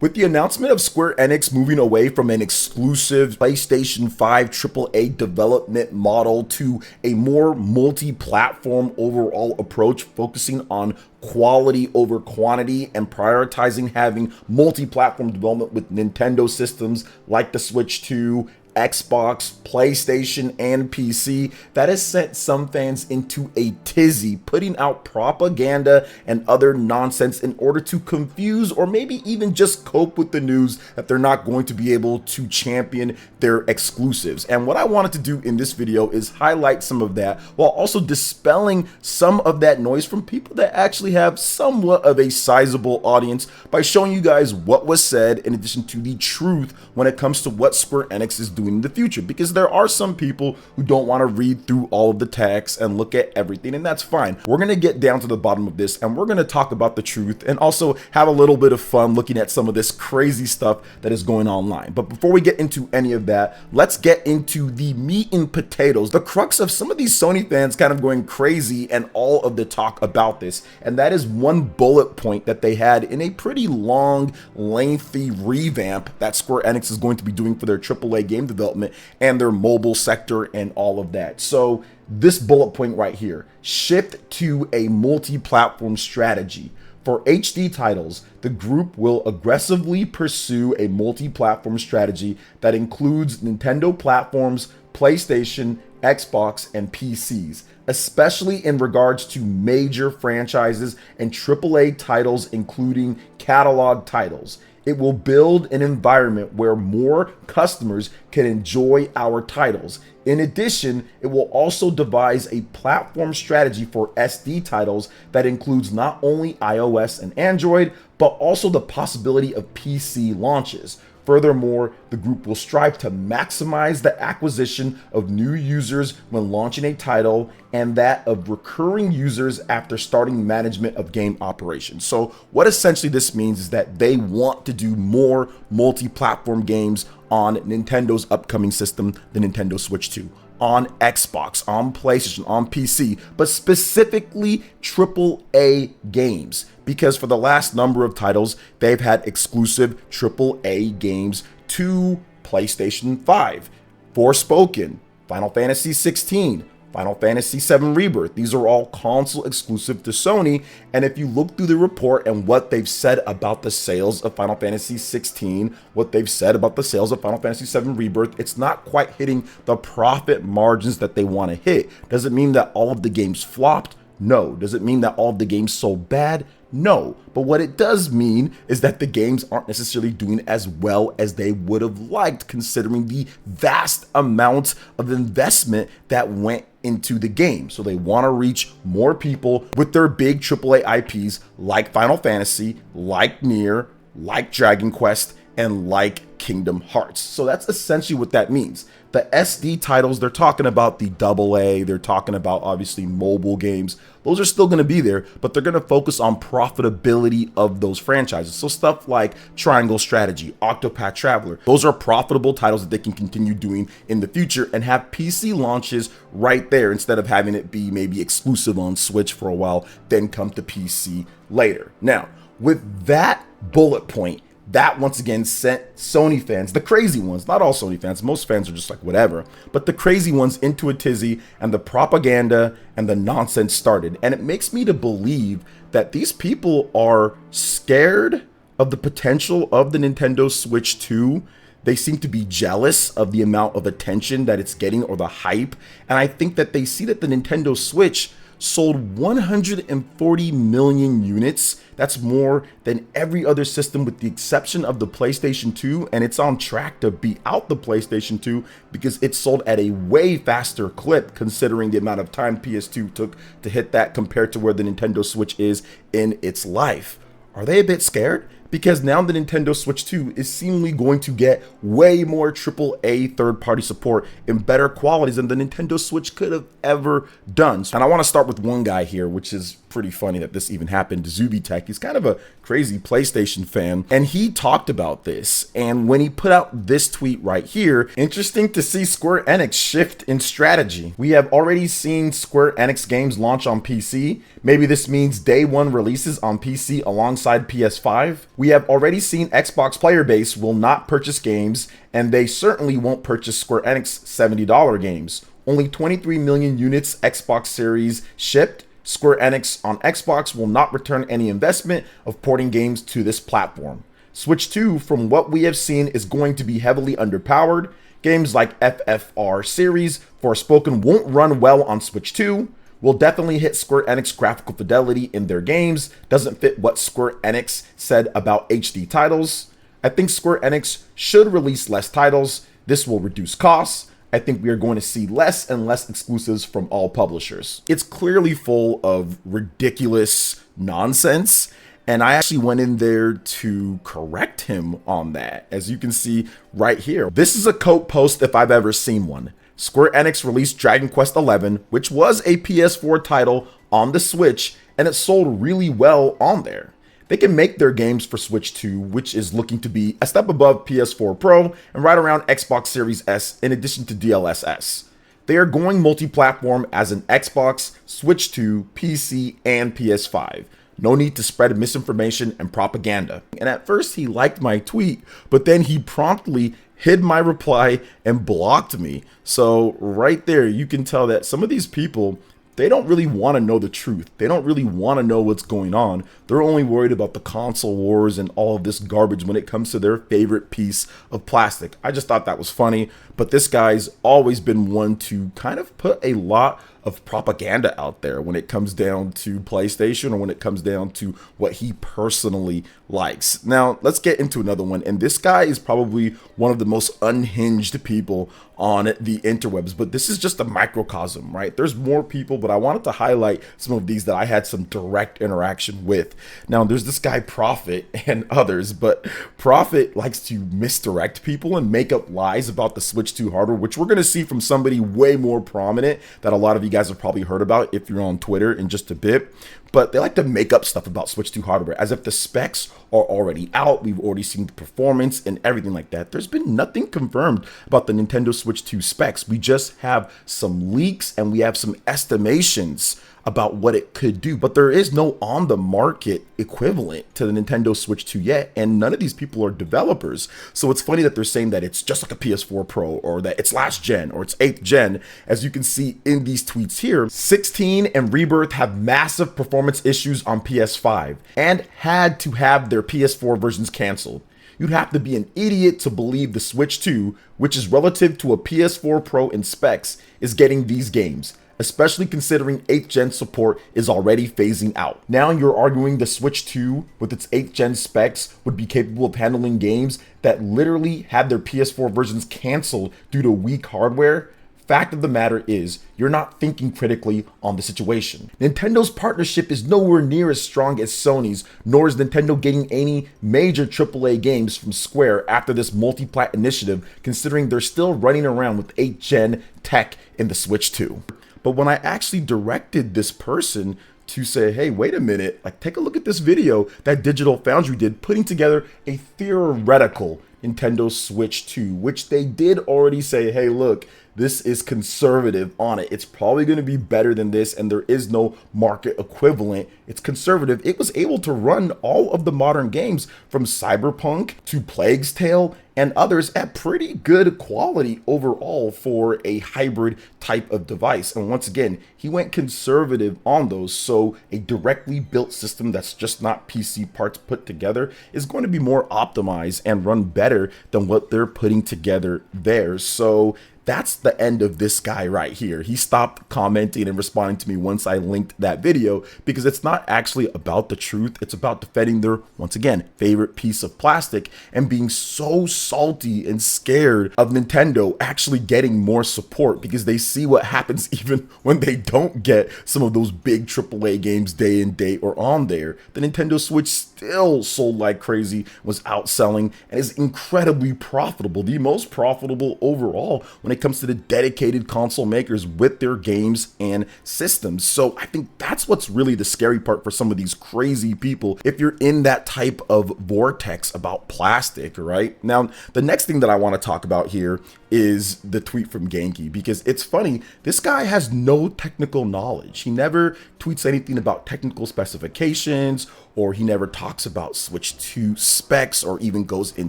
With the announcement of Square Enix moving away from an exclusive PlayStation 5 AAA development model to a more multi-platform overall approach, focusing on quality over quantity and prioritizing having multi-platform development with Nintendo systems like the Switch 2, Xbox, PlayStation, and PC, that has sent some fans into a tizzy, putting out propaganda and other nonsense in order to confuse or maybe even just cope with the news that they're not going to be able to champion their exclusives. And what I wanted to do in this video is highlight some of that while also dispelling some of that noise from people that actually have somewhat of a sizable audience by showing you guys what was said in addition to the truth when it comes to what Square Enix is doing in the future, because there are some people who don't want to read through all of the text and look at everything, and that's fine. We're going to get down to the bottom of this and we're going to talk about the truth and also have a little bit of fun looking at some of this crazy stuff that is going online. But before we get into any of that, let's get into the meat and potatoes, the crux of some of these Sony fans kind of going crazy and all of the talk about this, and that is one bullet point that they had in a pretty long, lengthy revamp that Square Enix is going to be doing for their AAA game development and their mobile sector and all of that. So this bullet point right here: shift to a multi-platform strategy. For HD titles, the group will aggressively pursue a multi-platform strategy that includes Nintendo platforms, PlayStation, Xbox, and PCs, especially in regards to major franchises and AAA titles, including catalog titles. It will build an environment where more customers can enjoy our titles. In addition, it will also devise a platform strategy for SD titles that includes not only iOS and Android, but also the possibility of PC launches. Furthermore, the group will strive to maximize the acquisition of new users when launching a title and that of recurring users after starting management of game operations. So what essentially this means is that they want to do more multi-platform games on Nintendo's upcoming system, the Nintendo Switch 2, on Xbox, on PlayStation, on PC, but specifically AAA games, because for the last number of titles, they've had exclusive AAA games to PlayStation 5, Forspoken, Final Fantasy 16, Final Fantasy 7 Rebirth. These are all console exclusive to Sony, and if you look through the report and what they've said about the sales of Final Fantasy 16, what they've said about the sales of Final Fantasy 7 Rebirth, it's not quite hitting the profit margins that they want to hit. Does it mean that all of the games flopped? No. Does it mean that all of the games sold bad? No. But what it does mean is that the games aren't necessarily doing as well as they would have liked, considering the vast amount of investment that went into the game. So they want to reach more people with their big AAA IPs like Final Fantasy, like Nier, like Dragon Quest, and like Kingdom Hearts. So that's essentially what that means. The SD titles, they're talking about the AA, they're talking about obviously mobile games. Those are still going to be there, but they're going to focus on profitability of those franchises. So stuff like Triangle Strategy, Octopath Traveler, those are profitable titles that they can continue doing in the future and have PC launches right there instead of having it be maybe exclusive on Switch for a while, then come to PC later. Now, with that bullet point, that once again sent Sony fans, the crazy ones, not all Sony fans, most fans are just like whatever, but the crazy ones into a tizzy, and the propaganda and the nonsense started. And it makes me to believe that these people are scared of the potential of the Nintendo Switch 2. They seem to be jealous of the amount of attention that it's getting or the hype. And I think that they see that the Nintendo Switch sold 140 million units. That's more than every other system with the exception of the PlayStation 2, and it's on track to beat out the PlayStation 2 because it sold at a way faster clip considering the amount of time PS2 took to hit that compared to where the Nintendo Switch is in its life. Are they a bit scared? Because now the Nintendo Switch 2 is seemingly going to get way more AAA third-party support in better qualities than the Nintendo Switch could have ever done. And I want to start with one guy here, which is pretty funny that this even happened. Zubitech, he's kind of a crazy PlayStation fan, and he talked about this. And when he put out this tweet right here, interesting to see Square Enix shift in strategy. We have already seen Square Enix games launch on PC. Maybe this means day one releases on PC alongside PS5. We have already seen Xbox player base will not purchase games, and they certainly won't purchase Square Enix $70 games. Only 23 million units Xbox Series shipped. Square Enix on Xbox will not return any investment of porting games to this platform. Switch 2, from what we have seen, is going to be heavily underpowered. Games like FFR series, Forspoken, won't run well on Switch 2. Will definitely hit Square Enix graphical fidelity in their games. Doesn't fit what Square Enix said about HD titles. I think Square Enix should release less titles. This will reduce costs. I think we are going to see less and less exclusives from all publishers. It's clearly full of ridiculous nonsense, and I actually went in there to correct him on that, as you can see right here. This is a quote post if I've ever seen one. Square Enix released Dragon Quest XI, which was a PS4 title on the Switch, and it sold really well on there. They can make their games for Switch 2, which is looking to be a step above PS4 Pro and right around Xbox Series S in addition to DLSS. They are going multi-platform as an Xbox, Switch 2, PC, and PS5. No need to spread misinformation and propaganda. And at first he liked my tweet, but then he promptly hid my reply and blocked me. So right there, you can tell that some of these people, they don't really want to know the truth. They don't really want to know what's going on. They're only worried about the console wars and all of this garbage when it comes to their favorite piece of plastic. I just thought that was funny, but this guy's always been one to kind of put a lot of propaganda out there when it comes down to PlayStation or when it comes down to what he personally likes. Now, let's get into another one. And this guy is probably one of the most unhinged people on the interwebs, but this is just a microcosm, right? There's more people, but I wanted to highlight some of these that I had some direct interaction with. Now, there's this guy Prophet and others, but Prophet likes to misdirect people and make up lies about the Switch 2 hardware, which we're going to see from somebody way more prominent that a lot of you guys have probably heard about if you're on Twitter in just a bit. But they like to make up stuff about Switch 2 hardware as if the specs are already out. We've already seen the performance and everything like that. There's been nothing confirmed about the Nintendo Switch 2 specs. We just have some leaks and we have some estimations about what it could do, but there is no on the market equivalent to the Nintendo Switch 2 yet, and none of these people are developers. So it's funny that they're saying that it's just like a PS4 Pro, or that it's last gen, or it's 8th gen. As you can see in these tweets here, 16 and Rebirth have massive performance issues on PS5 and had to have their PS4 versions canceled. You'd have to be an idiot to believe the Switch 2, which is relative to a PS4 Pro in specs, is getting these games, especially considering 8th gen support is already phasing out. Now you're arguing the Switch 2 with its 8th gen specs would be capable of handling games that literally had their PS4 versions canceled due to weak hardware? Fact of the matter is, you're not thinking critically on the situation. Nintendo's partnership is nowhere near as strong as Sony's, nor is Nintendo getting any major AAA games from Square after this multi-plat initiative, considering they're still running around with 8th gen tech in the Switch 2. But when I actually directed this person to say, hey, wait a minute, like take a look at this video that Digital Foundry did putting together a theoretical Nintendo Switch 2, which they did already say, hey, look, this is conservative on it. It's probably going to be better than this, and there is no market equivalent. It's conservative. It was able to run all of the modern games from Cyberpunk to Plague's Tale and others at pretty good quality overall for a hybrid type of device. And once again, he went conservative on those. So a directly built system that's just not PC parts put together is going to be more optimized and run better than what they're putting together there. So that's the end of this guy right here. He stopped commenting and responding to me once I linked that video because it's not actually about the truth. It's about defending their, once again, favorite piece of plastic and being so salty and scared of Nintendo actually getting more support because they see what happens even when they don't get some of those big AAA games day and date or on there. The Nintendo Switch still sold like crazy, was outselling, and is incredibly profitable, the most profitable overall when when it comes to the dedicated console makers with their games and systems. So I think that's what's really the scary part for some of these crazy people if you're in that type of vortex about plastic, right? Now, the next thing that I want to talk about here is the tweet from Genki, because it's funny, this guy has no technical knowledge. He never tweets anything about technical specifications, or he never talks about Switch 2 specs or even goes in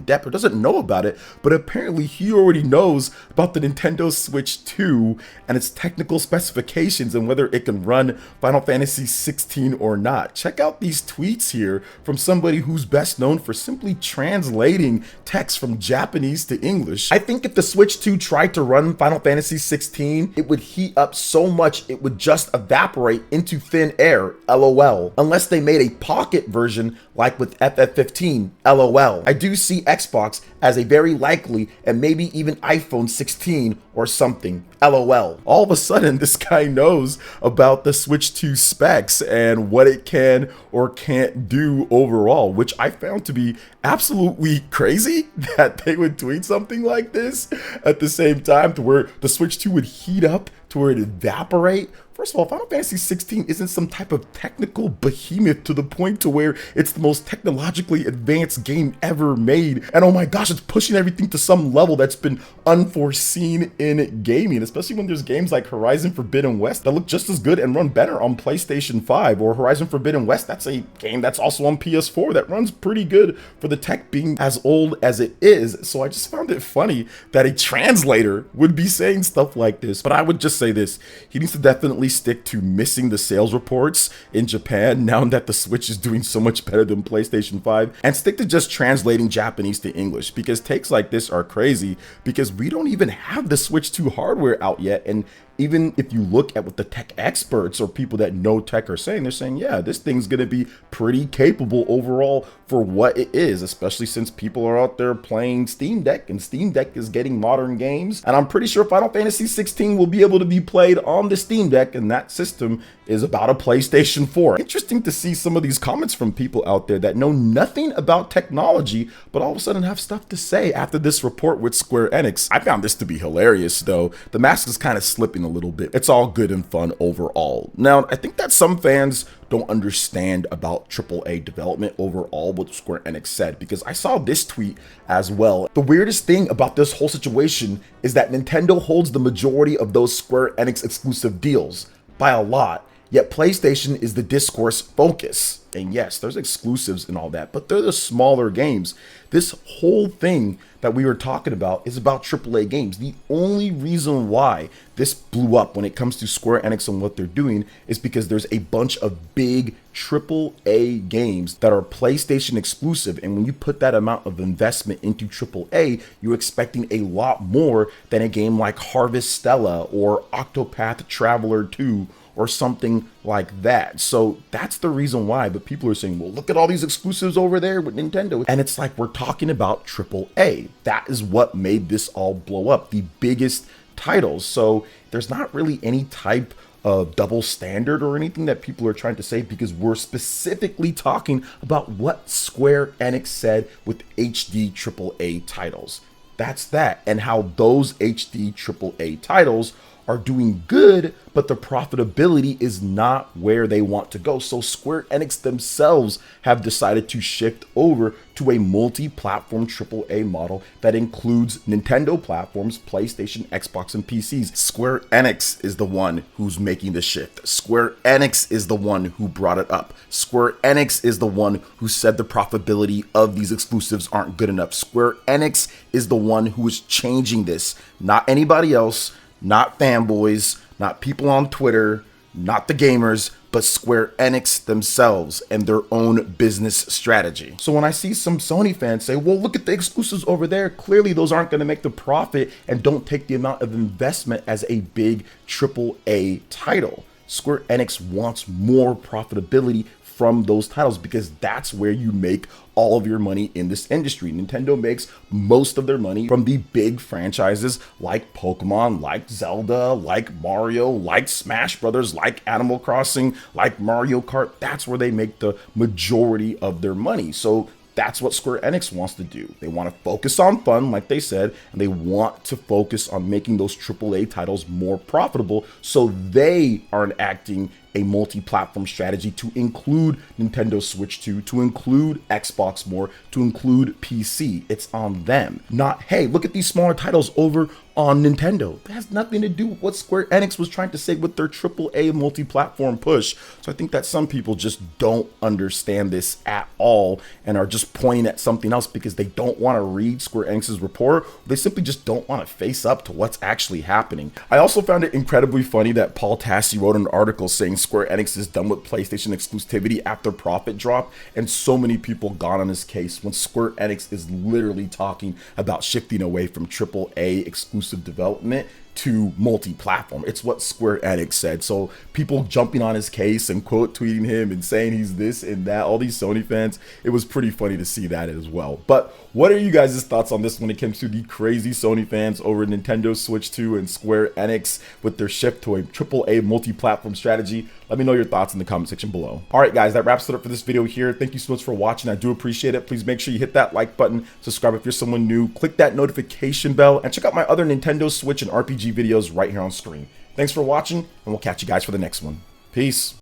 depth or doesn't know about it, but apparently he already knows about the Nintendo Switch 2 and its technical specifications and whether it can run Final Fantasy 16 or not. Check out these tweets here from somebody who's best known for simply translating text from Japanese to English. I think if the Switch 2 tried to run Final Fantasy 16, it would heat up so much it would just evaporate into thin air, LOL. Unless they made a pocket version like with FF15, LOL. I do see Xbox as a very likely and maybe even iPhone 16 or something, LOL. All of a sudden, this guy knows about the Switch 2 specs and what it can or can't do overall, which I found to be absolutely crazy that they would tweet something like this at the same time, to where the Switch 2 would heat up to where it evaporate. First of all, Final Fantasy 16 isn't some type of technical behemoth to the point to where it's the most technologically advanced game ever made. And oh my gosh, it's pushing everything to some level that's been unforeseen in gaming, especially when there's games like Horizon Forbidden West that look just as good and run better on PlayStation 5, or Horizon Forbidden West, that's a game that's also on PS4 that runs pretty good for the tech being as old as it is. So I just found it funny that a translator would be saying stuff like this. But I would just say this, he needs to definitely stick to missing the sales reports in Japan now that the Switch is doing so much better than PlayStation 5, and stick to just translating Japanese to English, because takes like this are crazy because we don't even have the Switch 2 hardware out yet. And even if you look at what the tech experts or people that know tech are saying, they're saying, yeah, this thing's going to be pretty capable overall for what it is, especially since people are out there playing Steam Deck, and Steam Deck is getting modern games. And I'm pretty sure Final Fantasy 16 will be able to be played on the Steam Deck, and that system is about a PlayStation 4. Interesting to see some of these comments from people out there that know nothing about technology, but all of a sudden have stuff to say after this report with Square Enix. I found this to be hilarious though. The mask is kind of slipping a little bit. It's all good and fun overall. Now, I think that some fans don't understand about AAA development overall, what Square Enix said, because I saw this tweet as well. The weirdest thing about this whole situation is that Nintendo holds the majority of those Square Enix exclusive deals by a lot, yet PlayStation is the discourse focus. And yes, there's exclusives and all that, but they're the smaller games. This whole thing that we were talking about is about AAA games. The only reason why this blew up when it comes to Square Enix and what they're doing is because there's a bunch of big AAA games that are PlayStation exclusive. And when you put that amount of investment into AAA, you're expecting a lot more than a game like Harvest Stella or Octopath Traveler 2 or something like that. So that's the reason why. But people are saying, well, look at all these exclusives over there with Nintendo. And it's like, we're talking about AAA. That is what made this all blow up, the biggest titles. So there's not really any type of double standard or anything that people are trying to say, because we're specifically talking about what Square Enix said with HD AAA titles. That's that, and how those HD AAA titles are doing good, but the profitability is not where they want to go. So Square Enix themselves have decided to shift over to a multi-platform AAA model that includes Nintendo platforms, PlayStation, Xbox, and PCs. Square Enix is the one who's making the shift. Square Enix is the one who brought it up. Square Enix is the one who said the profitability of these exclusives aren't good enough. Square Enix is the one who is changing this, not anybody else. Not fanboys, not people on Twitter, not the gamers, but Square Enix themselves and their own business strategy. So when I see some Sony fans say, well, look at the exclusives over there, clearly those aren't going to make the profit and don't take the amount of investment as a big AAA title. Square Enix wants more profitability from those titles, because that's where you make all of your money in this industry. Nintendo makes most of their money from the big franchises like Pokemon, like Zelda, like Mario, like Smash Brothers, like Animal Crossing, like Mario Kart. That's where they make the majority of their money. So That's what Square Enix wants to do. They want to focus on fun, like they said, and they want to focus on making those AAA titles more profitable, so they are enacting a multi-platform strategy to include Nintendo Switch 2, to include Xbox more, to include PC. It's on them. Not, hey, look at these smaller titles over on Nintendo. That has nothing to do with what Square Enix was trying to say with their AAA multi-platform push. So I think that some people just don't understand this at all and are just pointing at something else because they don't want to read Square Enix's report. They simply just don't want to face up to what's actually happening. I also found it incredibly funny that Paul Tassi wrote an article saying Square Enix is done with PlayStation exclusivity after profit drop, and so many people got on his case when Square Enix is literally talking about shifting away from AAA exclusive development to multi-platform. It's what Square Enix said. So people jumping on his case and quote tweeting him and saying he's this and that, all these Sony fans, it was pretty funny to see that as well. But what are you guys' thoughts on this when it comes to the crazy Sony fans over Nintendo Switch 2 and Square Enix with their shift to a AAA multi-platform strategy? Let me know your thoughts in the comment section below. All right, guys, that wraps it up for this video here. Thank you so much for watching. I do appreciate it. Please make sure you hit that like button, subscribe if you're someone new, click that notification bell, and check out my other Nintendo Switch and RPG videos right here on screen. Thanks for watching, and we'll catch you guys for the next one. Peace.